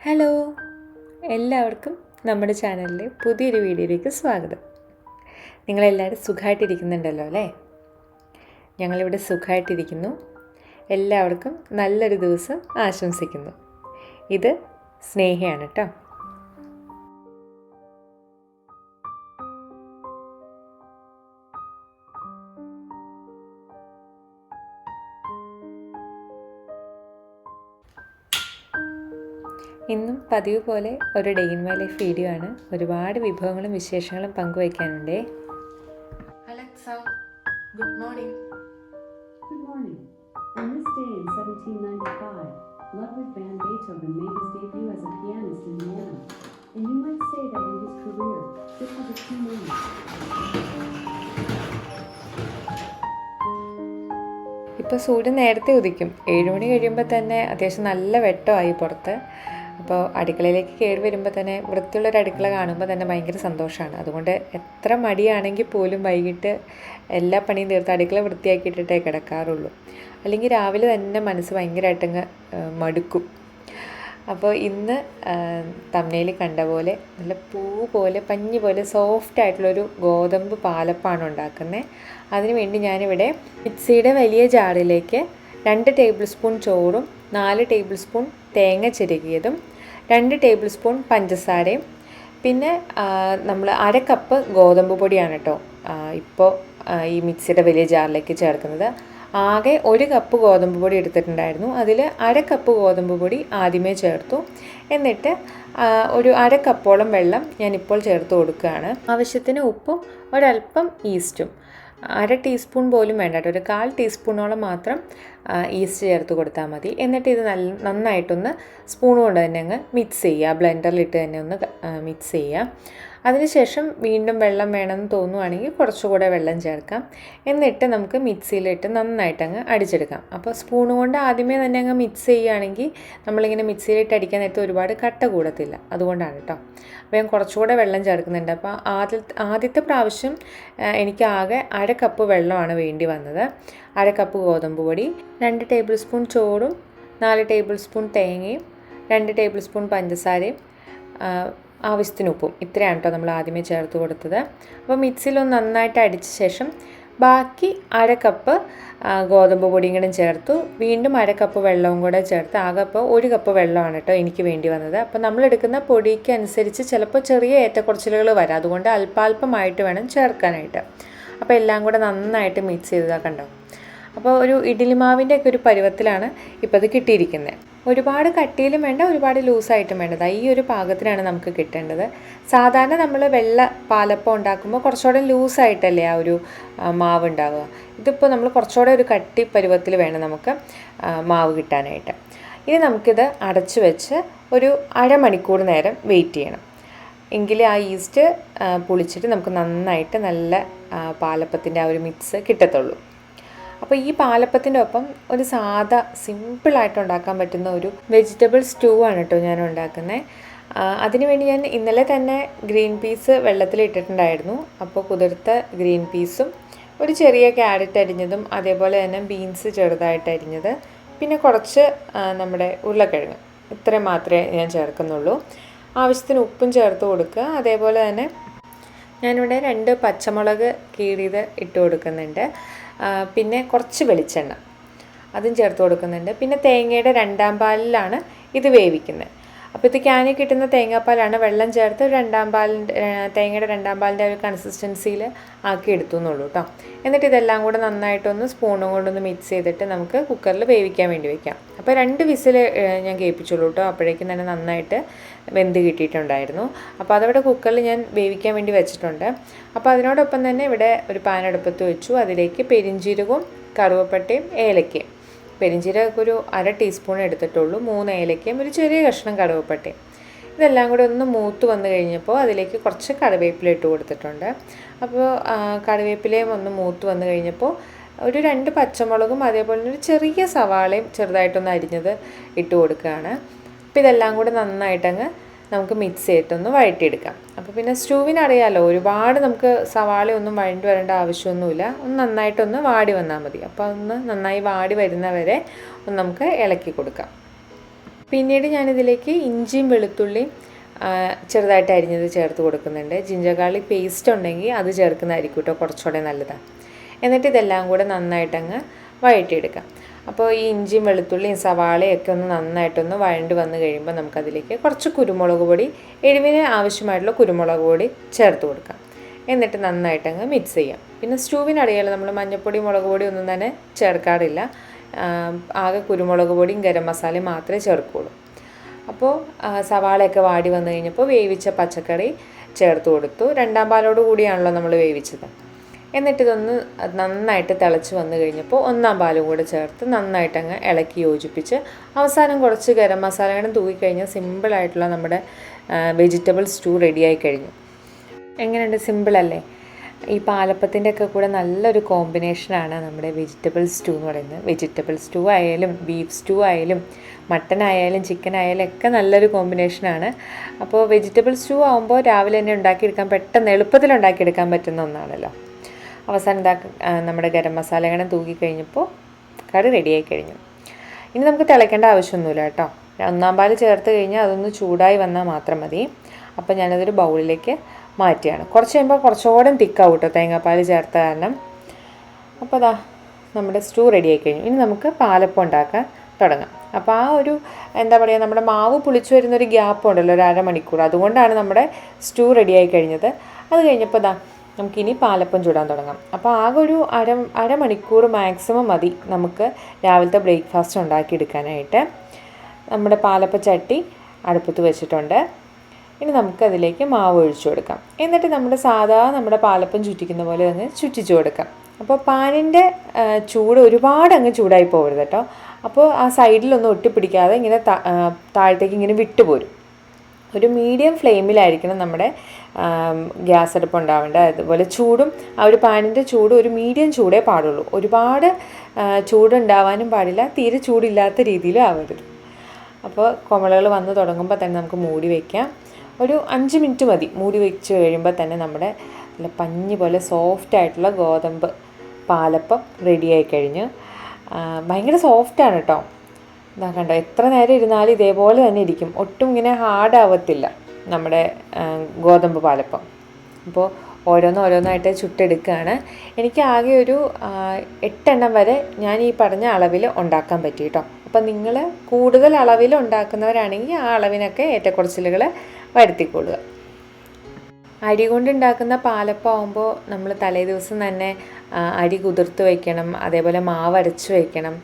Hello, എല്ലാവർക്കും നമ്മുടെ ചാനലിലെ പുതിയൊരു വീഡിയോയിലേക്ക് സ്വാഗതം. നിങ്ങളെല്ലാവരും സുഖമായിട്ടിരിക്കുന്നുണ്ടല്ലോ അല്ലേ? ഞങ്ങളിവിടെ സുഖമായിട്ടിരിക്കുന്നു. എല്ലാവർക്കും നല്ലൊരു ദിവസം ആശംസിക്കുന്നു. ഇത് സ്നേഹയാണ് കേട്ടോ. ഇന്നും പതിവ് പോലെ ഒരു day in my life video ആണ്. ഒരുപാട് വിഭവങ്ങളും വിശേഷങ്ങളും പങ്കുവയ്ക്കാനുണ്ടേ. Alexa, good morning. Good morning. On this day in 1795, Ludwig van Beethoven made his debut as a pianist in Vienna. And you might say that in his career, this was a key moment. ഇപ്പോൾ സൂര്യൻ നേരത്തെ ഉദിക്കും. 7 മണി കഴിയുമ്പോൾ തന്നെ അത്യാവശ്യം നല്ല വെട്ടമായി പുറത്ത്. അപ്പോൾ അടുക്കളയിലേക്ക് കയറി വരുമ്പോൾ തന്നെ വൃത്തിയുള്ളൊരു അടുക്കള കാണുമ്പോൾ തന്നെ ഭയങ്കര സന്തോഷമാണ്. അതുകൊണ്ട് എത്ര മടിയാണെങ്കിൽ പോലും വൈകിട്ട് എല്ലാ പണിയും തീർത്ത് അടുക്കള വൃത്തിയാക്കിയിട്ടേ കിടക്കാറുള്ളൂ. അല്ലെങ്കിൽ രാവിലെ തന്നെ മനസ്സ് ഭയങ്കരമായിട്ടങ്ങ് മടുക്കും. അപ്പോൾ ഇന്ന് തമ്മനയിൽ കണ്ട പോലെ നല്ല പൂ പോലെ പഞ്ഞി പോലെ സോഫ്റ്റ് ആയിട്ടുള്ളൊരു ഗോതമ്പ് പാലപ്പമാണ് ഉണ്ടാക്കുന്നത്. അതിന് വേണ്ടി ഞാനിവിടെ മിക്സിയുടെ വലിയ ജാറിലേക്ക് 2 ടേബിൾ സ്പൂൺ ചോറും 4 ടേബിൾ സ്പൂൺ തേങ്ങ ചിരകിയതും 2 ടേബിൾ സ്പൂൺ പഞ്ചസാരയും പിന്നെ നമ്മൾ 1/2 കപ്പ് ഗോതമ്പ് പൊടിയാണ് കേട്ടോ ഇപ്പോൾ ഈ മിക്സിയുടെ വലിയ ജാറിലേക്ക് ചേർക്കുന്നത്. ആകെ 1 കപ്പ് ഗോതമ്പ് പൊടി എടുത്തിട്ടുണ്ടായിരുന്നു. അതിൽ 1/2 കപ്പ് ഗോതമ്പ് പൊടി ആദ്യമേ ചേർത്തു. എന്നിട്ട് ഒരു 1/2 കപ്പോളം വെള്ളം ഞാനിപ്പോൾ ചേർത്ത് കൊടുക്കുകയാണ്. ആവശ്യത്തിന് ഉപ്പും ഒരല്പം ഈസ്റ്റും, 1/2 ടീസ്പൂൺ പോലും വേണ്ട കേട്ടോ, ഒരു 1/4 ടീസ്പൂണോളം മാത്രം ഈസ്റ്റ് ചേർത്ത് കൊടുത്താൽ മതി. എന്നിട്ട് ഇത് നന്നായിട്ടൊന്ന് സ്പൂൺ കൊണ്ട് തന്നെ അങ്ങ് മിക്സ് ചെയ്യുക. ബ്ലെൻഡറിലിട്ട് തന്നെ ഒന്ന് മിക്സ് ചെയ്യുക. അതിനുശേഷം വീണ്ടും വെള്ളം വേണമെന്ന് തോന്നുവാണെങ്കിൽ കുറച്ചുകൂടെ വെള്ളം ചേർക്കാം. എന്നിട്ട് നമുക്ക് മിക്സിയിലിട്ട് നന്നായിട്ടങ്ങ് അടിച്ചെടുക്കാം. അപ്പോൾ സ്പൂൺ കൊണ്ട് ആദ്യമേ തന്നെ അങ്ങ് മിക്സ് ചെയ്യുകയാണെങ്കിൽ നമ്മളിങ്ങനെ മിക്സിയിലിട്ട് അടിക്കാൻ നേരത്തെ ഒരുപാട് കട്ട കൂടത്തില്ല. അതുകൊണ്ടാണ് കേട്ടോ. അപ്പോൾ ഞാൻ കുറച്ചുകൂടെ വെള്ളം ചേർക്കുന്നുണ്ട്. അപ്പോൾ ആദ്യത്തെ പ്രാവശ്യം എനിക്ക് ആകെ 1/2 കപ്പ് വെള്ളമാണ് വേണ്ടി വന്നത്. 1/2 കപ്പ് ഗോതമ്പ് പൊടി, 2 ടേബിൾ സ്പൂൺ ചോറും 4 ടേബിൾ സ്പൂൺ തേങ്ങയും 2 ടേബിൾ സ്പൂൺ പഞ്ചസാരയും ആവശ്യത്തിന് ഉപ്പും, ഇത്രയാണ് കേട്ടോ നമ്മൾ ആദ്യമേ ചേർത്ത് കൊടുത്തത്. അപ്പോൾ മിക്സിയിലൊന്ന് നന്നായിട്ട് അടിച്ച ശേഷം ബാക്കി 1/2 കപ്പ് ഗോതമ്പ് പൊടിയും കൂടെ ചേർത്തു. വീണ്ടും 1/2 കപ്പ് വെള്ളവും കൂടെ ചേർത്ത് ആകെ ഇപ്പോൾ 1 കപ്പ് വെള്ളമാണ് കേട്ടോ എനിക്ക് വേണ്ടി വന്നത്. അപ്പോൾ നമ്മളെടുക്കുന്ന പൊടിക്ക് അനുസരിച്ച് ചിലപ്പോൾ ചെറിയ ഏറ്റക്കുറച്ചിലുകൾ വരാം. അതുകൊണ്ട് അല്പാൽപമായിട്ട് വേണം ചേർക്കാനായിട്ട്. അപ്പോൾ എല്ലാം കൂടെ നന്നായിട്ട് മിക്സ് ചെയ്തതാണ് കണ്ടോ. അപ്പോൾ ഒരു ഇഡ്ഡലിമാവിൻ്റെ ഒക്കെ ഒരു പരുവത്തിലാണ് ഇപ്പോൾ ഇത് കിട്ടിയിരിക്കുന്നത്. ഒരുപാട് കട്ടിയിലും വേണ്ട, ഒരുപാട് ലൂസായിട്ടും വേണ്ടത്. ഈ ഒരു പാകത്തിനാണ് നമുക്ക് കിട്ടേണ്ടത്. സാധാരണ നമ്മൾ വെള്ള പാലപ്പം ഉണ്ടാക്കുമ്പോൾ കുറച്ചുകൂടെ ലൂസായിട്ടല്ലേ ആ ഒരു മാവ് ഉണ്ടാവുക. ഇതിപ്പോൾ നമ്മൾ കുറച്ചുകൂടെ ഒരു കട്ടി പരുവത്തിൽ വേണം നമുക്ക് മാവ് കിട്ടാനായിട്ട്. ഇനി നമുക്കിത് അടച്ചു വെച്ച് ഒരു അരമണിക്കൂർ നേരം വെയിറ്റ് ചെയ്യണം. എങ്കിൽ ആ ഈസ്റ്റ് പുളിച്ചിട്ട് നമുക്ക് നന്നായിട്ട് നല്ല പാലപ്പത്തിൻ്റെ ആ ഒരു മിക്സ് കിട്ടത്തുള്ളൂ. അപ്പോൾ ഈ പാലപ്പത്തിൻ്റെ ഒപ്പം ഒരു സാധാ സിമ്പിളായിട്ട് ഉണ്ടാക്കാൻ പറ്റുന്ന ഒരു വെജിറ്റബിൾ സ്റ്റൂ ആണ് കേട്ടോ ഞാൻ ഉണ്ടാക്കുന്നത്. അതിനുവേണ്ടി ഞാൻ ഇന്നലെ തന്നെ ഗ്രീൻ പീസ് വെള്ളത്തിലിട്ടിട്ടുണ്ടായിരുന്നു. അപ്പോൾ കുതിർത്ത ഗ്രീൻ പീസും ഒരു ചെറിയ ക്യാരറ്റ് അരിഞ്ഞതും അതേപോലെ തന്നെ ബീൻസ് ചെറുതായിട്ട് അരിഞ്ഞത്, പിന്നെ കുറച്ച് നമ്മുടെ ഉരുളക്കിഴങ്ങ്, ഇത്രയും മാത്രമേ ഞാൻ ചേർക്കുന്നുള്ളൂ. ആവശ്യത്തിന് ഉപ്പും ചേർത്ത് കൊടുക്കുക. അതേപോലെ തന്നെ ഞാനിവിടെ 2 പച്ചമുളക് കീറിയത് ഇട്ട് കൊടുക്കുന്നുണ്ട്. പിന്നെ കുറച്ച് വെളിച്ചെണ്ണ അതും ചേർത്ത് കൊടുക്കുന്നുണ്ട്. പിന്നെ തേങ്ങയുടെ 2ാം പാലിലാണ് ഇത് വേവിക്കുന്നത്. അപ്പോൾ ഇത് ക്യാനിൽ കിട്ടുന്ന തേങ്ങാപ്പാലാണ്. വെള്ളം ചേർത്ത് തേങ്ങയുടെ 2ാം പാലിൻ്റെ ഒരു കൺസിസ്റ്റൻസിയിൽ ആക്കി എടുത്തു എന്നുള്ളൂ കേട്ടോ. എന്നിട്ട് ഇതെല്ലാം കൂടെ നന്നായിട്ടൊന്ന് സ്പൂണും കൊണ്ടൊന്ന് മിക്സ് ചെയ്തിട്ട് നമുക്ക് കുക്കറിൽ വേവിക്കാൻ വേണ്ടി വയ്ക്കാം. അപ്പോൾ 2 വിസിൽ ഞാൻ കേൾപ്പിച്ചുള്ളൂ കേട്ടോ. അപ്പോഴേക്കും തന്നെ നന്നായിട്ട് വെന്ത് കിട്ടിയിട്ടുണ്ടായിരുന്നു. അപ്പോൾ അതവിടെ കുക്കറിൽ ഞാൻ വേവിക്കാൻ വേണ്ടി വെച്ചിട്ടുണ്ട്. അപ്പോൾ അതിനോടൊപ്പം തന്നെ ഇവിടെ ഒരു പാൻ അടുപ്പത്ത് വെച്ചു. അതിലേക്ക് പെരിഞ്ജീരകവും കറുവപ്പട്ടയും ഏലക്കയും, പെരിഞ്ജീരകമൊക്കെ ഒരു 1/2 ടീസ്പൂൺ എടുത്തിട്ടുള്ളൂ, 3 ഏലക്കയും ഒരു ചെറിയ കഷ്ണം കറുവപ്പട്ടയും, ഇതെല്ലാം കൂടെ ഒന്ന് മൂത്ത് വന്നു കഴിഞ്ഞപ്പോൾ അതിലേക്ക് കുറച്ച് കറിവേപ്പില ഇട്ട് കൊടുത്തിട്ടുണ്ട്. അപ്പോൾ കറിവേപ്പിലയും ഒന്ന് മൂത്ത് വന്നു കഴിഞ്ഞപ്പോൾ ഒരു 2 പച്ചമുളകും അതേപോലെ ഒരു ചെറിയ സവാളയും ചെറുതായിട്ടൊന്ന് അരിഞ്ഞത് ഇട്ട് കൊടുക്കുകയാണ്. അപ്പോൾ ഇതെല്ലാം കൂടെ നന്നായിട്ടങ്ങ് നമുക്ക് മിക്സ് ചെയ്തിട്ടൊന്ന് വഴറ്റിയെടുക്കാം. അപ്പോൾ പിന്നെ സ്റ്റൂവിനറിയാമല്ലോ, ഒരുപാട് നമുക്ക് സവാളയൊന്നും വഴണ്ടി വരേണ്ട ആവശ്യമൊന്നുമില്ല. ഒന്ന് നന്നായിട്ടൊന്ന് വാടി വന്നാൽ മതി. അപ്പോൾ ഒന്ന് നന്നായി വാടി വരുന്നവരെ ഒന്ന് നമുക്ക് ഇളക്കി കൊടുക്കാം. പിന്നീട് ഞാനിതിലേക്ക് ഇഞ്ചിയും വെളുത്തുള്ളിയും ചെറുതായിട്ട് അരിഞ്ഞത് ചേർത്ത് കൊടുക്കുന്നുണ്ട്. ജിഞ്ചർ ഗാർലിക് പേസ്റ്റ് ഉണ്ടെങ്കിൽ അത് ചേർക്കുന്നതായിരിക്കും കേട്ടോ കുറച്ചുകൂടെ നല്ലതാണ്. എന്നിട്ട് ഇതെല്ലാം കൂടെ നന്നായിട്ടങ്ങ് വഴറ്റിയെടുക്കാം. അപ്പോൾ ഈ ഇഞ്ചിയും വെളുത്തുള്ളിയും സവാളയൊക്കെ ഒന്ന് നന്നായിട്ടൊന്ന് വഴണ്ട് വന്ന് കഴിയുമ്പോൾ നമുക്കതിലേക്ക് കുറച്ച് കുരുമുളക് പൊടി, എരിവിന് ആവശ്യമായിട്ടുള്ള കുരുമുളക് പൊടി ചേർത്ത് കൊടുക്കാം. എന്നിട്ട് നന്നായിട്ടങ്ങ് മിക്സ് ചെയ്യാം. പിന്നെ സ്റ്റൂവിനടിയാൽ നമ്മൾ മഞ്ഞൾപ്പൊടി, മുളക് പൊടി ഒന്നും തന്നെ ചേർക്കാറില്ല. ആകെ കുരുമുളക് പൊടിയും ഗരം മസാലയും മാത്രമേ ചേർക്കുള്ളൂ. അപ്പോൾ സവാളയൊക്കെ വാടി വന്നു കഴിഞ്ഞപ്പോൾ വേവിച്ച പച്ചക്കറി ചേർത്ത് കൊടുത്തു. 2ാം പാലോട് കൂടിയാണല്ലോ നമ്മൾ വേവിച്ചത്. എന്നിട്ടിതൊന്ന് നന്നായിട്ട് തിളച്ച് വന്നു കഴിഞ്ഞപ്പോൾ 1ാം പാലും കൂടെ ചേർത്ത് നന്നായിട്ടങ്ങ് ഇളക്കി യോജിപ്പിച്ച് അവസാനം കുറച്ച് ഗരം മസാലകളും തൂക്കിക്കഴിഞ്ഞാൽ സിമ്പിളായിട്ടുള്ള നമ്മുടെ വെജിറ്റബിൾ സ്റ്റൂ റെഡിയായി കഴിഞ്ഞു. എങ്ങനെയുണ്ട്? സിമ്പിളല്ലേ? ഈ പാലപ്പത്തിൻ്റെ ഒക്കെ കൂടെ നല്ലൊരു കോമ്പിനേഷനാണ് നമ്മുടെ വെജിറ്റബിൾ സ്റ്റൂ എന്ന് പറയുന്നത്. വെജിറ്റബിൾ സ്റ്റൂ ആയാലും ബീഫ് സ്റ്റൂ ആയാലും മട്ടൻ ആയാലും ചിക്കൻ ആയാലും ഒക്കെ നല്ലൊരു കോമ്പിനേഷനാണ്. അപ്പോൾ വെജിറ്റബിൾ സ്റ്റൂ ആകുമ്പോൾ രാവിലെ തന്നെ ഉണ്ടാക്കിയെടുക്കാൻ പെട്ടെന്ന് എളുപ്പത്തിൽ ഉണ്ടാക്കിയെടുക്കാൻ പറ്റുന്ന ഒന്നാണല്ലോ. അവസാനം നമ്മുടെ ഗരം മസാലകളും തൂക്കി കഴിഞ്ഞപ്പോൾ കറി റെഡിയായി കഴിഞ്ഞു. ഇനി നമുക്ക് തിളയ്ക്കേണ്ട ആവശ്യമൊന്നുമില്ല കേട്ടോ. 1ാം പാൽ ചേർത്ത് കഴിഞ്ഞാൽ അതൊന്ന് ചൂടായി വന്നാൽ മാത്രം മതി. അപ്പോൾ ഞാനതൊരു ബൗളിലേക്ക് മാറ്റിയാണ്. കുറച്ച് കഴിയുമ്പോൾ കുറച്ചുകൂടെ തിക്കാവും കേട്ടോ തേങ്ങാപ്പാൽ ചേർത്ത കാരണം. അപ്പോൾ നമ്മുടെ സ്റ്റൂ റെഡിയായി കഴിഞ്ഞു. ഇനി നമുക്ക് പാലപ്പം ഉണ്ടാക്കാൻ തുടങ്ങാം. അപ്പോൾ ആ ഒരു എന്താ പറയുക, നമ്മുടെ മാവ് പുളിച്ചു വരുന്നൊരു ഗ്യാപ്പ് ഉണ്ടല്ലോ, ഒരു അരമണിക്കൂർ, അതുകൊണ്ടാണ് നമ്മുടെ സ്റ്റൂ റെഡിയായി കഴിഞ്ഞത്. അത് കഴിഞ്ഞപ്പോൾ നമുക്കിനി പാലപ്പം ചൂടാൻ തുടങ്ങാം. അപ്പോൾ ആകെ ഒരു അരമണിക്കൂർ മാക്സിമം മതി നമുക്ക് രാവിലത്തെ ബ്രേക്ക്ഫാസ്റ്റ് ഉണ്ടാക്കിയെടുക്കാനായിട്ട്. നമ്മുടെ പാലപ്പം ചട്ടി അടുപ്പത്ത് വെച്ചിട്ടുണ്ട്. ഇനി നമുക്കതിലേക്ക് മാവ് ഒഴിച്ചു കൊടുക്കാം. എന്നിട്ട് നമ്മുടെ പാലപ്പം ചുറ്റിക്കുന്ന പോലെ ഒന്ന് ചുറ്റിച്ചു കൊടുക്കാം. അപ്പോൾ പാനിൻ്റെ ചൂട് ഒരുപാട് അങ്ങ് ചൂടായി പോകരുത് കേട്ടോ. അപ്പോൾ ആ സൈഡിലൊന്നും ഒട്ടിപ്പിടിക്കാതെ ഇങ്ങനെ താഴത്തേക്ക് ഇങ്ങനെ വിട്ടുപോരും. ഒരു മീഡിയം ഫ്ലെയിമിലായിരിക്കണം നമ്മുടെ ഗ്യാസ് അടുപ്പ് ഉണ്ടാവേണ്ടത്. അതുപോലെ ചൂടും ആ ഒരു പാനിൻ്റെ ചൂട് ഒരു മീഡിയം ചൂടേ പാടുള്ളൂ. ഒരുപാട് ചൂടുണ്ടാവാനും പാടില്ല, തീരെ ചൂടില്ലാത്ത രീതിയിലും ആവരുത്. അപ്പോൾ കുമിളകൾ വന്ന് തുടങ്ങുമ്പോൾ തന്നെ നമുക്ക് മൂടി വയ്ക്കാം. ഒരു 5 മിനിറ്റ് മതി. മൂടി വെച്ച് കഴിയുമ്പോൾ തന്നെ നമ്മുടെ നല്ല പഞ്ഞി പോലെ സോഫ്റ്റായിട്ടുള്ള ഗോതമ്പ് പാലപ്പം റെഡിയായി കഴിഞ്ഞ്. ഭയങ്കര സോഫ്റ്റാണ് കേട്ടോ. കണ്ടോ, എത്ര നേരം ഇരുന്നാലും ഇതേപോലെ തന്നെ ഇരിക്കും. ഒട്ടും ഇങ്ങനെ ഹാർഡാവത്തില്ല നമ്മുടെ ഗോതമ്പ് പാലപ്പം. അപ്പോൾ ഓരോന്നായിട്ട് ചുട്ടെടുക്കുകയാണ്. എനിക്ക് ആകെ ഒരു 8 എണ്ണം വരെ ഞാൻ ഈ പറഞ്ഞ അളവിൽ ഉണ്ടാക്കാൻ പറ്റി കേട്ടോ. അപ്പം നിങ്ങൾ കൂടുതൽ അളവിൽ ഉണ്ടാക്കുന്നവരാണെങ്കിൽ ആ അളവിനൊക്കെ ഏറ്റക്കുറച്ചിലുകൾ വരുത്തിക്കൊള്ളുക. അരി കൊണ്ടുണ്ടാക്കുന്ന പാലപ്പം ആകുമ്പോൾ നമ്മൾ തലേ ദിവസം തന്നെ അരി കുതിർത്ത് വയ്ക്കണം, അതേപോലെ മാവ് അരച്ച് വയ്ക്കണം,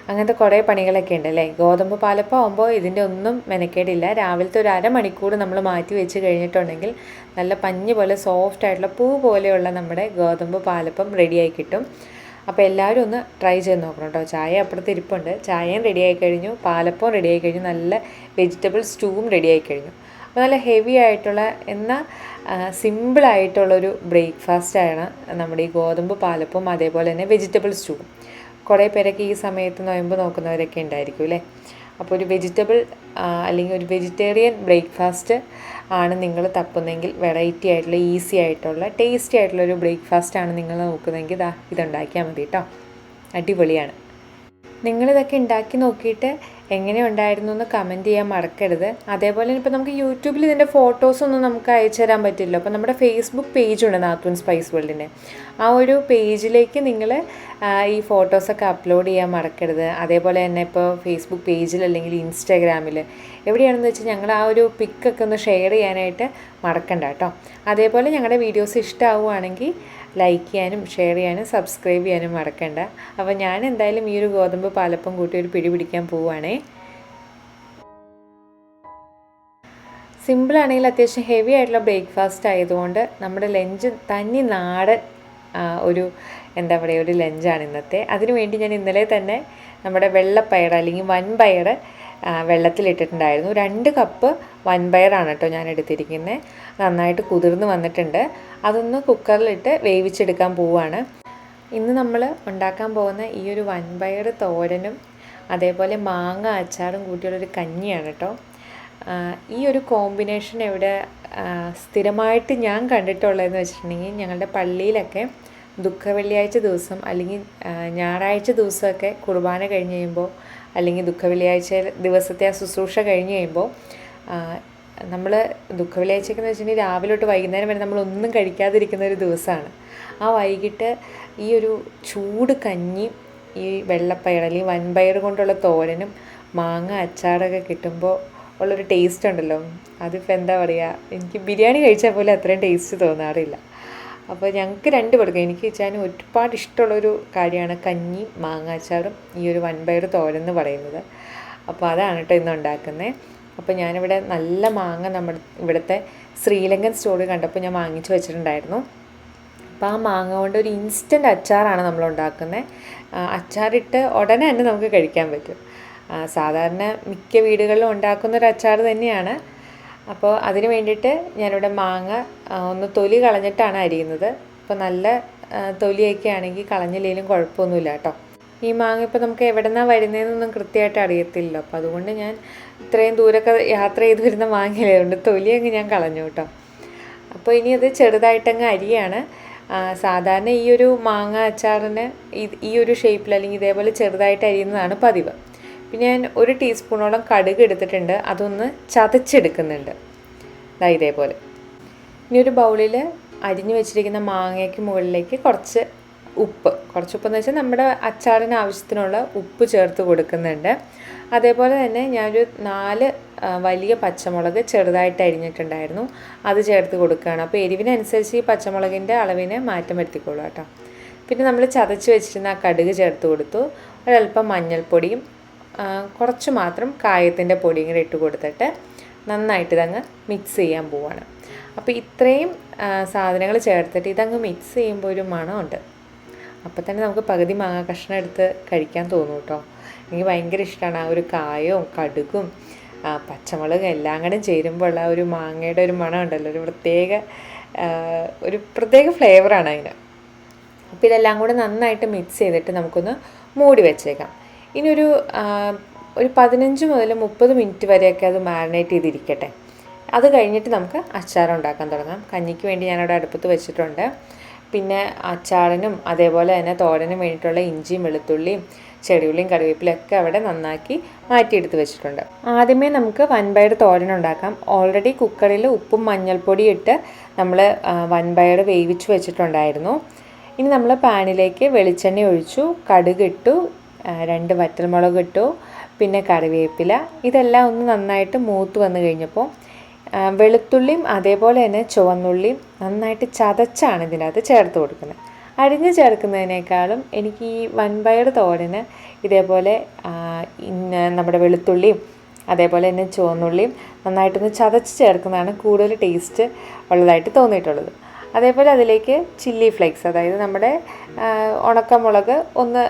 അങ്ങനത്തെ കുറേ പണികളൊക്കെ ഉണ്ടല്ലേ. ഗോതമ്പ് പാലപ്പം ആകുമ്പോൾ ഇതിൻ്റെ ഒന്നും മെനക്കേടില്ല. രാവിലത്തെ ഒരു അരമണിക്കൂർ നമ്മൾ മാറ്റി വെച്ച് കഴിഞ്ഞിട്ടുണ്ടെങ്കിൽ നല്ല പഞ്ഞി പോലെ സോഫ്റ്റ് ആയിട്ടുള്ള പൂ പോലെയുള്ള നമ്മുടെ ഗോതമ്പ് പാലപ്പം റെഡിയായി കിട്ടും. അപ്പോൾ എല്ലാവരും ഒന്ന് ട്രൈ ചെയ്ത് നോക്കണം കേട്ടോ. ചായ അപ്പുറത്ത് ഇരിപ്പുണ്ട്. ചായയും റെഡിയായി കഴിഞ്ഞു, പാലപ്പവും റെഡിയായി കഴിഞ്ഞു, നല്ല വെജിറ്റബിൾ സ്റ്റൂവും റെഡിയായി കഴിഞ്ഞു. അപ്പോൾ നല്ല ഹെവി ആയിട്ടുള്ള എന്നാൽ സിമ്പിളായിട്ടുള്ളൊരു ബ്രേക്ക്ഫാസ്റ്റാണ് നമ്മുടെ ഈ ഗോതമ്പ് പാലപ്പവും അതേപോലെ തന്നെ വെജിറ്റബിൾ സ്റ്റൂവും. കുറേ പേരൊക്കെ ഈ സമയത്ത് നൊയമ്പ് നോക്കുന്നവരൊക്കെ ഉണ്ടായിരിക്കും അല്ലേ. അപ്പോൾ ഒരു വെജിറ്റബിൾ അല്ലെങ്കിൽ ഒരു വെജിറ്റേറിയൻ ബ്രേക്ക്ഫാസ്റ്റ് ആണ് നിങ്ങൾ തപ്പുന്നെങ്കിൽ, വെറൈറ്റി ആയിട്ടുള്ള ഈസി ആയിട്ടുള്ള ടേസ്റ്റി ആയിട്ടുള്ളൊരു ബ്രേക്ക്ഫാസ്റ്റാണ് നിങ്ങൾ നോക്കുന്നതെങ്കിൽ ഇതുണ്ടാക്കിയാൽ മതി കേട്ടോ. അടിപൊളിയാണ്. നിങ്ങളിതൊക്കെ ഉണ്ടാക്കി നോക്കിയിട്ട് എങ്ങനെ ഉണ്ടായിരുന്നു എന്ന് കമൻറ്റ് ചെയ്യാൻ മറക്കരുത്. അതേപോലെ ഇപ്പോൾ നമുക്ക് യൂട്യൂബിൽ ഇതിൻ്റെ ഫോട്ടോസൊന്നും നമുക്ക് അയച്ചു തരാൻ പറ്റില്ല. അപ്പോൾ നമ്മുടെ ഫേസ്ബുക്ക് പേജുണ്ട് നാത്തൂൻ സ്പൈസ് വേൾഡിൻ്റെ. ആ ഒരു പേജിലേക്ക് നിങ്ങൾ ഈ ഫോട്ടോസൊക്കെ അപ്ലോഡ് ചെയ്യാൻ മറക്കരുത്. അതേപോലെ തന്നെ ഇപ്പോൾ ഫേസ്ബുക്ക് പേജിൽ അല്ലെങ്കിൽ ഇൻസ്റ്റാഗ്രാമിൽ എവിടെയാണെന്ന് വെച്ചാൽ ഞങ്ങൾ ആ ഒരു പിക്കൊക്കെ ഒന്ന് ഷെയർ ചെയ്യാനായിട്ട് മറക്കണ്ട കേട്ടോ. അതേപോലെ ഞങ്ങളുടെ വീഡിയോസ് ഇഷ്ടമാവുകയാണെങ്കിൽ ലൈക്ക് ചെയ്യാനും ഷെയർ ചെയ്യാനും സബ്സ്ക്രൈബ് ചെയ്യാനും മറക്കണ്ട. അപ്പോൾ ഞാൻ എന്തായാലും ഈ ഒരു ഗോതമ്പ് പാലപ്പം കൂട്ടി ഒരു പിടി പിടിക്കാൻ പോവുകയാണേ. സിമ്പിളാണെങ്കിൽ അത്യാവശ്യം ഹെവി ആയിട്ടുള്ള ബ്രേക്ക്ഫാസ്റ്റ് ആയതുകൊണ്ട് നമ്മുടെ ലഞ്ച് തനി നാടൻ ഒരു എന്താ പറയുക ഒരു ലഞ്ചാണ് ഇന്നത്തെ. അതിനുവേണ്ടി ഞാൻ ഇന്നലെ തന്നെ നമ്മുടെ വെള്ളപ്പയർ അല്ലെങ്കിൽ വൻപയർ വെള്ളത്തിലിട്ടിട്ടുണ്ടായിരുന്നു. 2 കപ്പ് വൻപയറാണ് കേട്ടോ ഞാൻ എടുത്തിരിക്കുന്നത്. നന്നായിട്ട് കുതിർന്ന് വന്നിട്ടുണ്ട്. അതൊന്ന് കുക്കറിലിട്ട് വേവിച്ചെടുക്കാൻ പോവുകയാണ്. ഇന്ന് നമ്മൾ ഉണ്ടാക്കാൻ പോകുന്ന ഈ ഒരു വൻപയർ തോരനും അതേപോലെ മാങ്ങ അച്ചാറും കൂട്ടിയുള്ളൊരു കഞ്ഞിയാണ് കേട്ടോ. ഈ ഒരു കോമ്പിനേഷൻ ഇവിടെ സ്ഥിരമായിട്ട് ഞാൻ കണ്ടിട്ടുള്ളതെന്ന് വെച്ചിട്ടുണ്ടെങ്കിൽ ഞങ്ങളുടെ പള്ളിയിലൊക്കെ ദുഃഖ വെള്ളിയാഴ്ച ദിവസം അല്ലെങ്കിൽ ഞായറാഴ്ച ദിവസമൊക്കെ കുർബാന കഴിഞ്ഞ് കഴിയുമ്പോൾ അല്ലെങ്കിൽ ദുഃഖവെള്ളിയാഴ്ച ദിവസത്തെ ആ ശുശ്രൂഷ കഴിഞ്ഞ് കഴിയുമ്പോൾ നമ്മൾ ദുഃഖവെള്ളിയാഴ്ചയ്ക്കെന്ന് വെച്ചിട്ടുണ്ടെങ്കിൽ രാവിലെ തൊട്ട് വൈകുന്നേരം വരെ നമ്മളൊന്നും കഴിക്കാതിരിക്കുന്ന ഒരു ദിവസമാണ്. ആ വൈകിട്ട് ഈ ഒരു ചൂട് കഞ്ഞി, ഈ വെള്ളപ്പയർ അല്ലെങ്കിൽ വൻപയർ കൊണ്ടുള്ള തോരനും മാങ്ങ അച്ചാറൊക്കെ കിട്ടുമ്പോൾ ഉള്ളൊരു ടേസ്റ്റ് ഉണ്ടല്ലോ, അതിപ്പോൾ എന്താ പറയുക, എനിക്ക് ബിരിയാണി കഴിച്ചാൽ പോലും അത്രയും ടേസ്റ്റ് തോന്നാറില്ല. അപ്പോൾ ഞങ്ങൾക്ക് രണ്ട് പേർക്കും, എനിക്ക് വെച്ചാൽ ഒരുപാട് ഇഷ്ടമുള്ളൊരു കാര്യമാണ് കഞ്ഞി മാങ്ങ അച്ചാറും ഈ ഒരു വൻപയർ തോരൻ എന്ന് പറയുന്നത്. അപ്പോൾ അതാണ് കേട്ടോ ഇന്ന് ഉണ്ടാക്കുന്നത്. അപ്പോൾ ഞാനിവിടെ നല്ല മാങ്ങ നമ്മുടെ ഇവിടുത്തെ ശ്രീലങ്കൻ സ്റ്റോറിൽ കണ്ടപ്പോൾ ഞാൻ വാങ്ങിച്ച് വെച്ചിട്ടുണ്ടായിരുന്നു. അപ്പോൾ ആ മാങ്ങ കൊണ്ട് ഒരു ഇൻസ്റ്റൻറ്റ് അച്ചാറാണ് നമ്മൾ ഉണ്ടാക്കുന്നത്. അച്ചാറിട്ട് ഉടനെ തന്നെ നമുക്ക് കഴിക്കാൻ പറ്റും. സാധാരണ മിക്ക വീടുകളിലും ഉണ്ടാക്കുന്നൊരു അച്ചാർ തന്നെയാണ്. അപ്പോൾ അതിന് വേണ്ടിയിട്ട് ഞാനിവിടെ മാങ്ങ ഒന്ന് തൊലി കളഞ്ഞിട്ടാണ് അരിയുന്നത്. അപ്പോൾ നല്ല തൊലിയൊക്കെ ആണെങ്കിൽ കളഞ്ഞില്ലെങ്കിലും കുഴപ്പമൊന്നുമില്ല കേട്ടോ. ഈ മാങ്ങ ഇപ്പോൾ നമുക്ക് എവിടെ നിന്നാണ് വരുന്നതെന്നൊന്നും കൃത്യമായിട്ട് അറിയത്തില്ല. അപ്പോൾ അതുകൊണ്ട് ഞാൻ ഇത്രയും ദൂരമൊക്കെ യാത്ര ചെയ്ത് വരുന്ന മാങ്ങയിലായതുകൊണ്ട് തൊലിയങ്ങ് ഞാൻ കളഞ്ഞു കേട്ടോ. അപ്പോൾ ഇനി അത് ചെറുതായിട്ടങ്ങ് അരിയാണ്. സാധാരണ ഈ ഒരു മാങ്ങ അച്ചാറിന് ഈ ഒരു ഷേപ്പിൽ അല്ലെങ്കിൽ ഇതേപോലെ ചെറുതായിട്ട് അരിയുന്നതാണ് പതിവ്. പിന്നെ ഞാൻ 1 ടീസ്പൂണോളം കടുക് എടുത്തിട്ടുണ്ട്, അതൊന്ന് ചതച്ചെടുക്കുന്നുണ്ട് ഇതേപോലെ. ഇനി ഒരു ബൗളിൽ അരിഞ്ഞു വെച്ചിരിക്കുന്ന മാങ്ങയ്ക്ക് മുകളിലേക്ക് കുറച്ച് ഉപ്പെന്ന് വെച്ചാൽ നമ്മുടെ അച്ചാറിന് ആവശ്യത്തിനുള്ള ഉപ്പ് ചേർത്ത് കൊടുക്കുന്നുണ്ട്. അതേപോലെ തന്നെ ഞാനൊരു 4 വലിയ പച്ചമുളക് ചെറുതായിട്ട് അരിഞ്ഞിട്ടുണ്ടായിരുന്നു, അത് ചേർത്ത് കൊടുക്കുകയാണ്. അപ്പോൾ എരിവിനനുസരിച്ച് ഈ പച്ചമുളകിൻ്റെ അളവിന് മാറ്റം വരുത്തിക്കോളൂ കേട്ടോ. പിന്നെ നമ്മൾ ചതച്ച് വെച്ചിരുന്ന ആ കടുക് ചേർത്ത് കൊടുത്തു. ഒരല്പം മഞ്ഞൾപ്പൊടിയും കുറച്ച് മാത്രം കായത്തിൻ്റെ പൊടിയും കൂടെ ഇട്ട് കൊടുത്തിട്ട് നന്നായിട്ട് ഇതങ്ങ് മിക്സ് ചെയ്യാൻ പോവാണ്. അപ്പോൾ ഇത്രയും സാധനങ്ങൾ ചേർത്തിട്ട് ഇതങ്ങ് മിക്സ് ചെയ്യുമ്പോൾ ഒരു മണമുണ്ട്. അപ്പോൾ തന്നെ നമുക്ക് പകുതി മാങ്ങ കഷ്ണം എടുത്ത് കഴിക്കാൻ തോന്നും കേട്ടോ. എനിക്ക് ഭയങ്കര ഇഷ്ടമാണ് ആ ഒരു കായവും കടുകും പച്ചമുളകും എല്ലാം കൂടെ ചേരുമ്പോൾ ഉള്ള ഒരു മാങ്ങയുടെ ഒരു മണം ഉണ്ടല്ലോ, ഒരു പ്രത്യേക ഫ്ലേവറാണ് അതിന്. അപ്പോൾ ഇതെല്ലാം കൂടെ നന്നായിട്ട് മിക്സ് ചെയ്തിട്ട് നമുക്കൊന്ന് മൂടി വെച്ചേക്കാം. ഇനി ഒരു 15 മുതൽ 30 മിനിറ്റ് വരെയൊക്കെ അത് മാരിനേറ്റ് ചെയ്തിരിക്കട്ടെ. അത് കഴിഞ്ഞിട്ട് നമുക്ക് അച്ചാർ ഉണ്ടാക്കാൻ തുടങ്ങാം. കഞ്ഞിക്ക് വേണ്ടി ഞാനവിടെ അടുപ്പത്ത് വെച്ചിട്ടുണ്ട്. പിന്നെ അച്ചാറിനും അതേപോലെ തന്നെ തോരനും വേണ്ടിയിട്ടുള്ള ഇഞ്ചിയും വെളുത്തുള്ളിയും ചെറിയുള്ളിയും കറിവേപ്പിലൊക്കെ അവിടെ നന്നാക്കി മാറ്റിയെടുത്ത് വെച്ചിട്ടുണ്ട്. ആദ്യമേ നമുക്ക് വൻപയർ തോരൻ ഉണ്ടാക്കാം. ഓൾറെഡി കുക്കറിൽ ഉപ്പും മഞ്ഞൾപ്പൊടിയും ഇട്ട് നമ്മൾ വൻപയർ വേവിച്ച് വെച്ചിട്ടുണ്ടായിരുന്നു. ഇനി നമ്മൾ പാനിലേക്ക് വെളിച്ചെണ്ണ ഒഴിച്ചു, കടുക് ഇട്ടു, 2 വറ്റൽമുളക് ഇട്ടു, പിന്നെ കറിവേപ്പില. ഇതെല്ലാം ഒന്ന് നന്നായിട്ട് മൂത്ത് വന്നു കഴിഞ്ഞപ്പോൾ വെളുത്തുള്ളിയും അതേപോലെ തന്നെ ചുവന്നുള്ളിയും നന്നായിട്ട് ചതച്ചാണ് ഇതിനകത്ത് ചേർത്ത് കൊടുക്കുന്നത്. അരിഞ്ഞ് ചേർക്കുന്നതിനേക്കാളും എനിക്ക് ഈ വൻപയർ തോരന് ഇതേപോലെ നമ്മുടെ വെളുത്തുള്ളിയും അതേപോലെ തന്നെ ചുവന്നുള്ളിയും നന്നായിട്ടൊന്ന് ചതച്ച് ചേർക്കുന്നതാണ് കൂടുതൽ ടേസ്റ്റ് ഉള്ളതായിട്ട് തോന്നിയിട്ടുള്ളത്. അതേപോലെ അതിലേക്ക് ചില്ലി ഫ്ലേക്സ്, അതായത് നമ്മുടെ ഉണക്കമുളക് ഒന്ന്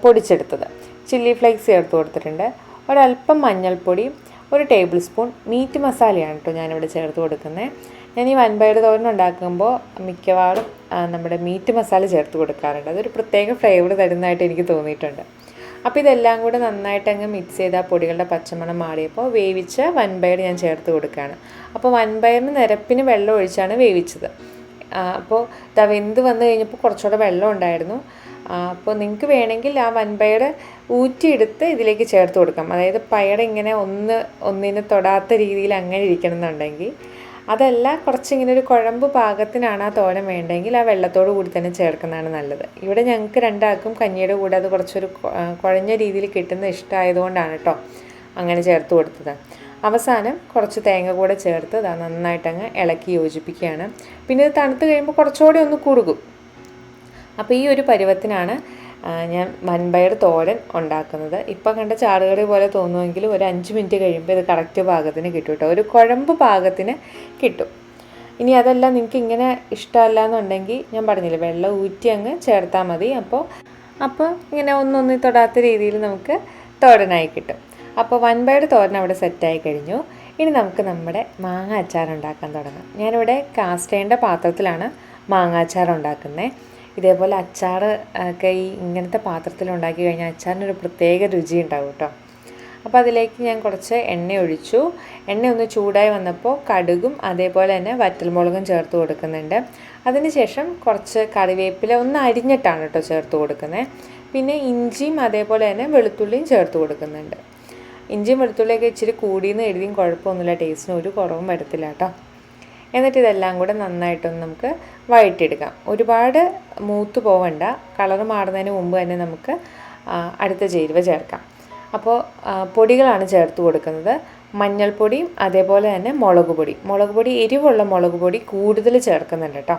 പൊടിച്ചെടുത്തത്, ചില്ലി ഫ്ലേക്സ് ചേർത്ത് കൊടുത്തിട്ടുണ്ട്. ഒരല്പം മഞ്ഞൾപ്പൊടിയും 1 ടേബിൾ സ്പൂൺ മീറ്റ് മസാലയാണ് കേട്ടോ ഞാനിവിടെ ചേർത്ത് കൊടുക്കുന്നത്. ഞാൻ ഈ വൻപയർ തോരൻ ഉണ്ടാക്കുമ്പോൾ മിക്കവാറും നമ്മുടെ മീറ്റ് മസാല ചേർത്ത് കൊടുക്കാറുണ്ട്. അതൊരു പ്രത്യേക ഫ്ലേവർ തരുന്നതായിട്ട് എനിക്ക് തോന്നിയിട്ടുണ്ട്. അപ്പോൾ ഇതെല്ലാം കൂടെ നന്നായിട്ട് അങ്ങ് മിക്സ് ചെയ്ത് ആ പൊടികളുടെ പച്ചമണം മാറിയപ്പോൾ വേവിച്ച വൻപയർ ഞാൻ ചേർത്ത് കൊടുക്കുകയാണ്. അപ്പോൾ വൻപയറിന് നിരപ്പിന് വെള്ളം ഒഴിച്ചാണ് വേവിച്ചത്. അപ്പോൾ വെന്ത് വന്നു കഴിഞ്ഞപ്പോൾ കുറച്ചുകൂടെ വെള്ളം ഉണ്ടായിരുന്നു. അപ്പോൾ നിങ്ങൾക്ക് വേണമെങ്കിൽ ആ വൻപയർ ഊറ്റിയെടുത്ത് ഇതിലേക്ക് ചേർത്ത് കൊടുക്കാം. അതായത് പയർ ഇങ്ങനെ ഒന്നിന് തൊടാത്ത രീതിയിൽ അങ്ങനെ ഇരിക്കണം എന്നുണ്ടെങ്കിൽ, അതല്ല കുറച്ചിങ്ങനെ ഒരു കുഴമ്പ് പാകത്തിനാണ് ആ തോരൻ വേണ്ടെങ്കിൽ ആ വെള്ളത്തോട് കൂടി തന്നെ ചേർക്കുന്നതാണ് നല്ലത്. ഇവിടെ ഞങ്ങൾക്ക് രണ്ടാൾക്കും കഞ്ഞിയുടെ കൂടെ അത് കുറച്ചൊരു കുഴഞ്ഞ രീതിയിൽ കിട്ടുന്ന ഇഷ്ടമായതുകൊണ്ടാണ് കേട്ടോ അങ്ങനെ ചേർത്ത് കൊടുത്തത്. അവസാനം കുറച്ച് തേങ്ങ കൂടെ ചേർത്ത് നന്നായിട്ടങ്ങ് ഇളക്കി യോജിപ്പിക്കുകയാണ്. പിന്നെ ഇത് തണുത്ത് കഴിയുമ്പോൾ കുറച്ചുകൂടി ഒന്ന് കുറുകും. അപ്പോൾ ഈ ഒരു പരുവത്തിനാണ് ഞാൻ വൻപയർ തോരൻ ഉണ്ടാക്കുന്നത്. ഇപ്പം കണ്ട ചാറുകറി പോലെ തോന്നുമെങ്കിലും ഒരു 5 മിനിറ്റ് കഴിയുമ്പോൾ ഇത് കറക്റ്റ് പാകത്തിന് കിട്ടും കേട്ടോ, ഒരു കുഴമ്പ് പാകത്തിന് കിട്ടും. ഇനി അതെല്ലാം നിങ്ങൾക്ക് ഇങ്ങനെ ഇഷ്ടമല്ല എന്നുണ്ടെങ്കിൽ ഞാൻ പറഞ്ഞില്ലേ, വെള്ളം ഊറ്റി അങ്ങ് ചേർത്താൽ മതി. അപ്പോൾ ഇങ്ങനെ ഒന്നൊന്നി തൊടാത്ത രീതിയിൽ നമുക്ക് തോരനായി കിട്ടും. അപ്പോൾ വൻപയർ തോരൻ അവിടെ സെറ്റായി കഴിഞ്ഞു. ഇനി നമുക്ക് നമ്മുടെ മാങ്ങ അച്ചാർ ഉണ്ടാക്കാൻ തുടങ്ങാം. ഞാനിവിടെ കാസ്റ്റ് അയണിൻ്റെ പാത്രത്തിലാണ് മാങ്ങ അച്ചാർ ഉണ്ടാക്കുന്നത്. ഇതേപോലെ അച്ചാർ ഒക്കെ ഇങ്ങനത്തെ പാത്രത്തിൽ ഉണ്ടാക്കി കഴിഞ്ഞാൽ അച്ചാറിനൊരു പ്രത്യേക രുചി ഉണ്ടാവും കേട്ടോ. അപ്പോൾ അതിലേക്ക് ഞാൻ കുറച്ച് എണ്ണ ഒഴിച്ചു. എണ്ണ ഒന്ന് ചൂടായി വന്നപ്പോൾ കടുകും അതേപോലെ തന്നെ വറ്റൽമുളകും ചേർത്ത് കൊടുക്കുന്നുണ്ട്. അതിനുശേഷം കുറച്ച് കറിവേപ്പില ഒന്ന് അരിഞ്ഞിട്ടാണ് കേട്ടോ ചേർത്ത് കൊടുക്കുന്നത്. പിന്നെ ഇഞ്ചിയും അതേപോലെ തന്നെ വെളുത്തുള്ളിയും ചേർത്ത് കൊടുക്കുന്നുണ്ട്. ഇഞ്ചിയും വെളുത്തുള്ളിയൊക്കെ ഇച്ചിരി കൂടിയെന്ന് എഴുതിയും കുഴപ്പമൊന്നുമില്ല, ടേസ്റ്റിന് ഒരു കുറവും വരത്തില്ല കേട്ടോ. എന്നിട്ട് ഇതെല്ലാം കൂടെ നന്നായിട്ടൊന്ന് നമുക്ക് വഴറ്റിയെടുക്കാം. ഒരുപാട് മൂത്ത് പോവണ്ട, കളർ മാറുന്നതിന് മുമ്പ് തന്നെ നമുക്ക് അടുത്ത ചേരുവ ചേർക്കാം. അപ്പോൾ പൊടികളാണ് ചേർത്ത് കൊടുക്കുന്നത്. മഞ്ഞൾപ്പൊടിയും അതേപോലെ തന്നെ മുളക് പൊടി, എരിവുള്ള മുളക് പൊടി കൂടുതൽ ചേർക്കുന്നുണ്ട് കേട്ടോ.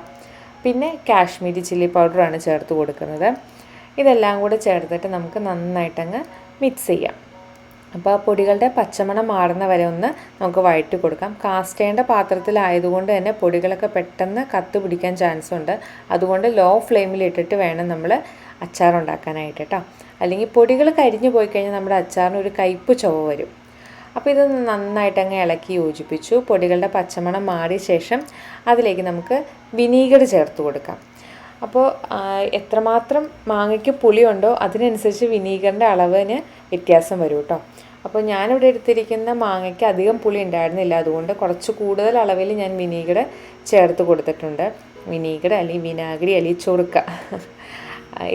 പിന്നെ കാശ്മീരി ചില്ലി പൗഡറാണ് ചേർത്ത് കൊടുക്കുന്നത്. ഇതെല്ലാം കൂടെ ചേർത്തിട്ട് നമുക്ക് നന്നായിട്ടങ്ങ് മിക്സ് ചെയ്യാം. അപ്പോൾ ആ പൊടികളുടെ പച്ചമണം മാറുന്ന വരെ ഒന്ന് നമുക്ക് വഴറ്റി കൊടുക്കാം. കാസ്റ്റ് ചെയ്യേണ്ട പാത്രത്തിലായതുകൊണ്ട് തന്നെ പൊടികളൊക്കെ പെട്ടെന്ന് കത്ത് പിടിക്കാൻ ചാൻസ് ഉണ്ട്. അതുകൊണ്ട് ലോ ഫ്ലെയിമിലിട്ടിട്ട് വേണം നമ്മൾ അച്ചാർ ഉണ്ടാക്കാനായിട്ട് കേട്ടോ. അല്ലെങ്കിൽ പൊടികൾ കരിഞ്ഞു പോയി കഴിഞ്ഞാൽ നമ്മുടെ അച്ചാറിന് ഒരു കയ്പ്പ് ചുവ വരും. അപ്പോൾ ഇത് നന്നായിട്ടങ്ങ് ഇളക്കി യോജിപ്പിച്ചു. പൊടികളുടെ പച്ചമണം മാറിയ ശേഷം അതിലേക്ക് നമുക്ക് വിനീഗർ ചേർത്ത് കൊടുക്കാം. അപ്പോൾ എത്രമാത്രം മാങ്ങയ്ക്ക് പുളിയുണ്ടോ അതിനനുസരിച്ച് വിനീഗറിൻ്റെ അളവിന് വ്യത്യാസം വരും കേട്ടോ. അപ്പോൾ ഞാനിവിടെ എടുത്തിരിക്കുന്ന മാങ്ങയ്ക്ക് അധികം പുളി ഉണ്ടായിരുന്നില്ല, അതുകൊണ്ട് കുറച്ച് കൂടുതൽ അളവിൽ ഞാൻ വിനീഗർ ചേർത്ത് കൊടുത്തിട്ടുണ്ട്. വിനീഗർ അല്ലെങ്കിൽ വിനാഗിരി അല്ലെങ്കിൽ ചൊറുക്ക,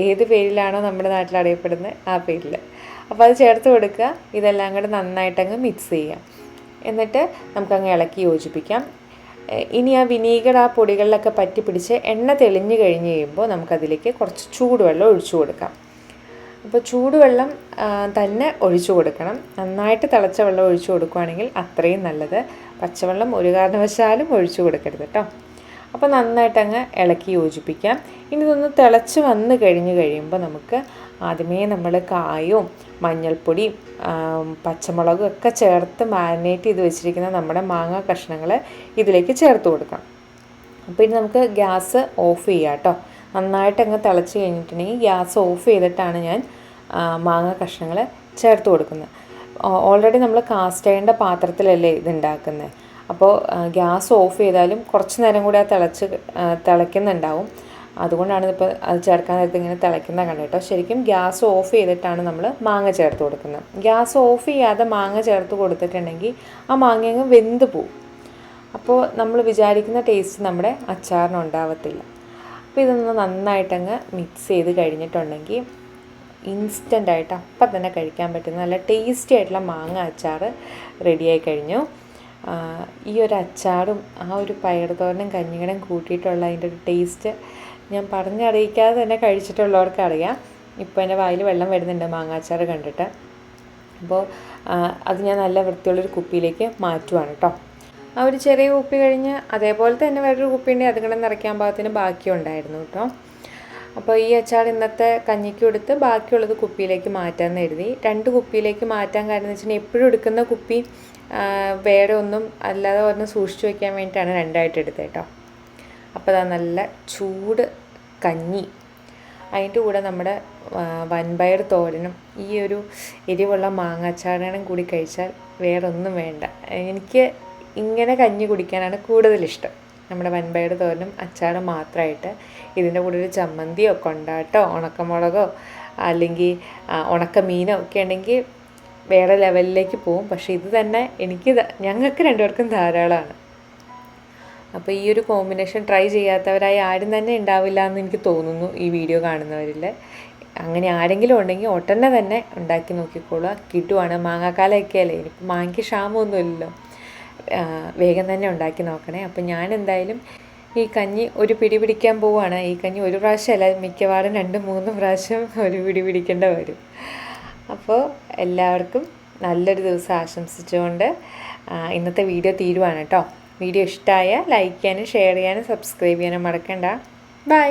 ഏത് പേരിലാണോ നമ്മുടെ നാട്ടിൽ അറിയപ്പെടുന്നത് ആ പേരിൽ. അപ്പോൾ അത് ചേർത്ത് കൊടുക്കുക. ഇതെല്ലാം കൂടെ നന്നായിട്ടങ്ങ് മിക്സ് ചെയ്യാം. എന്നിട്ട് നമുക്കങ്ങ് ഇളക്കി യോജിപ്പിക്കാം. ഇനി ആ വിനീഗർ ആ പൊടികളിലൊക്കെ പറ്റി പിടിച്ച് എണ്ണ തെളിഞ്ഞ് കഴിഞ്ഞ് കഴിയുമ്പോൾ നമുക്കതിലേക്ക് കുറച്ച് ചൂടുവെള്ളം ഒഴിച്ചു കൊടുക്കാം. അപ്പോൾ ചൂടുവെള്ളം തന്നെ ഒഴിച്ചു കൊടുക്കണം. നന്നായിട്ട് തിളച്ച വെള്ളം ഒഴിച്ചു കൊടുക്കുകയാണെങ്കിൽ അത്രയും നല്ലത്. പച്ചവെള്ളം ഒരു കാരണവശാലും ഒഴിച്ചു കൊടുക്കരുത് കേട്ടോ. അപ്പോൾ നന്നായിട്ടങ്ങ് ഇളക്കി യോജിപ്പിക്കാം. ഇനി ഇതൊന്ന് തിളച്ച് വന്ന് കഴിയുമ്പോൾ നമുക്ക് ആദ്യമേ നമ്മൾ കായവും മഞ്ഞൾപ്പൊടിയും പച്ചമുളകും ഒക്കെ ചേർത്ത് മാരിനേറ്റ് ചെയ്ത് വെച്ചിരിക്കുന്ന നമ്മുടെ മാങ്ങ കഷ്ണങ്ങൾ ഇതിലേക്ക് ചേർത്ത് കൊടുക്കാം. അപ്പോൾ ഇനി നമുക്ക് ഗ്യാസ് ഓഫ് ചെയ്യാം കേട്ടോ. നന്നായിട്ടങ്ങ് തിളച്ച് കഴിഞ്ഞിട്ടുണ്ടെങ്കിൽ ഗ്യാസ് ഓഫ് ചെയ്തിട്ടാണ് ഞാൻ മാങ്ങ കഷ്ണങ്ങൾ ചേർത്ത് കൊടുക്കുന്നത്. ഓൾറെഡി നമ്മൾ കാസ്റ്റ് ചെയ്യേണ്ട പാത്രത്തിലല്ലേ ഇതുണ്ടാക്കുന്നത്. അപ്പോൾ ഗ്യാസ് ഓഫ് ചെയ്താലും കുറച്ച് നേരം കൂടി തിളയ്ക്കുന്നുണ്ടാവും. അതുകൊണ്ടാണ് ഇപ്പോൾ അത് ചേർക്കാൻ നേരത്ത് ഇങ്ങനെ തിളയ്ക്കുന്ന കണ്ടിട്ടോ. ശരിക്കും ഗ്യാസ് ഓഫ് ചെയ്തിട്ടാണ് നമ്മൾ മാങ്ങ ചേർത്ത് കൊടുക്കുന്നത്. ഗ്യാസ് ഓഫ് ചെയ്യാതെ മാങ്ങ ചേർത്ത് കൊടുത്തിട്ടുണ്ടെങ്കിൽ ആ മാങ്ങ അങ്ങ് വെന്ത് പോവും. അപ്പോൾ നമ്മൾ വിചാരിക്കുന്ന ടേസ്റ്റ് നമ്മുടെ അച്ചാറിന് ഉണ്ടാവത്തില്ല. അപ്പോൾ ഇതൊന്ന് നന്നായിട്ടങ്ങ് മിക്സ് ചെയ്ത് കഴിഞ്ഞിട്ടുണ്ടെങ്കിൽ ഇൻസ്റ്റൻ്റായിട്ട് അപ്പം തന്നെ കഴിക്കാൻ പറ്റുന്ന നല്ല ടേസ്റ്റി ആയിട്ടുള്ള മാങ്ങ അച്ചാർ റെഡിയായി കഴിഞ്ഞു. ഈ ഒരു അച്ചാറും ആ ഒരു പയറുതോരനും കഞ്ഞിക്കടയും കൂട്ടിയിട്ടുള്ള അതിൻ്റെ ഒരു ടേസ്റ്റ് ഞാൻ പറഞ്ഞറിയിക്കാതെ തന്നെ കഴിച്ചിട്ടുള്ളവർക്ക് അറിയാം. ഇപ്പോൾ എൻ്റെ വായിൽ വെള്ളം വരുന്നുണ്ട് മാങ്ങാച്ചാർ കണ്ടിട്ട്. അപ്പോൾ അത് ഞാൻ നല്ല വൃത്തിയുള്ളൊരു കുപ്പിയിലേക്ക് മാറ്റുവാണ് കേട്ടോ. ആ ഒരു ചെറിയ കുപ്പി കഴിഞ്ഞ് അതേപോലെ തന്നെ വേറൊരു കുപ്പിയുണ്ടെങ്കിൽ അതുകൊണ്ട് നിറയ്ക്കാൻ പാകത്തിന് ബാക്കിയുണ്ടായിരുന്നു കേട്ടോ. അപ്പോൾ ഈ അച്ചാർ ഇന്നത്തെ കഞ്ഞിക്ക് കൊടുത്ത് ബാക്കിയുള്ളത് കുപ്പിയിലേക്ക് മാറ്റാമെന്ന് എഴുതി. 2 കുപ്പിയിലേക്ക് മാറ്റാൻ കാരണം എന്ന് വെച്ചിട്ടുണ്ടെങ്കിൽ എപ്പോഴും എടുക്കുന്ന കുപ്പി വേറെ ഒന്നും അല്ലാതെ ഒന്ന് സൂക്ഷിച്ച് വയ്ക്കാൻ വേണ്ടിയിട്ടാണ് 2ആയിട്ട് എടുത്തത് കേട്ടോ. അപ്പോൾ അതാ നല്ല ചൂട് കഞ്ഞി, അതിൻ്റെ കൂടെ നമ്മുടെ വൻപയർ തോരനും ഈ ഒരു എരിവുള്ള മാങ്ങാച്ചാറും കൂടി കഴിച്ചാൽ വേറൊന്നും വേണ്ട. എനിക്ക് ഇങ്ങനെ കഞ്ഞി കുടിക്കാനാണ് കൂടുതലിഷ്ടം. നമ്മുടെ വൻപയർ തോരനും അച്ചാറും മാത്രമായിട്ട് ഇതിൻ്റെ കൂടെ ഒരു ചമ്മന്തിയോ കൊണ്ടാട്ടോ ഉണക്കമുളകോ അല്ലെങ്കിൽ ഉണക്കമീനോ ഒക്കെ ഉണ്ടെങ്കിൽ വേറെ ലെവലിലേക്ക് പോവും. പക്ഷേ ഇത് തന്നെ ഞങ്ങൾക്ക് 2 പേർക്കും ധാരാളമാണ്. അപ്പോൾ ഈ ഒരു കോമ്പിനേഷൻ ട്രൈ ചെയ്യാത്തവരായി ആരും തന്നെ ഉണ്ടാവില്ല എന്ന് എനിക്ക് തോന്നുന്നു ഈ വീഡിയോ കാണുന്നവരിൽ. അങ്ങനെ ആരെങ്കിലും ഉണ്ടെങ്കിൽ ഒട്ടനെ തന്നെ ഉണ്ടാക്കി നോക്കിക്കോളുക. കിട്ടുവാണ്, മാങ്ങാക്കാലമൊക്കെ അല്ലേ, ഇനിയിപ്പോൾ മാങ്ങയ്ക്ക് ക്ഷാമമൊന്നുമില്ലല്ലോ. വേഗം തന്നെ ഉണ്ടാക്കി നോക്കണേ. അപ്പോൾ ഞാൻ എന്തായാലും ഈ കഞ്ഞി ഒരു പിടി പിടിക്കാൻ പോവുകയാണ്. ഈ കഞ്ഞി ഒരു പ്രാവശ്യമല്ല, മിക്കവാറും 2-3 പ്രാവശ്യം ഒരു പിടി പിടിക്കേണ്ട വരും. അപ്പോൾ എല്ലാവർക്കും നല്ലൊരു ദിവസം ആശംസിച്ചുകൊണ്ട് ഇന്നത്തെ വീഡിയോ തീരുവാണ് കേട്ടോ. വീഡിയോ ഇഷ്ടമായ ലൈക്ക് ചെയ്യാനും ഷെയർ ചെയ്യാനും സബ്സ്ക്രൈബ് ചെയ്യാനും മറക്കണ്ട. ബൈ.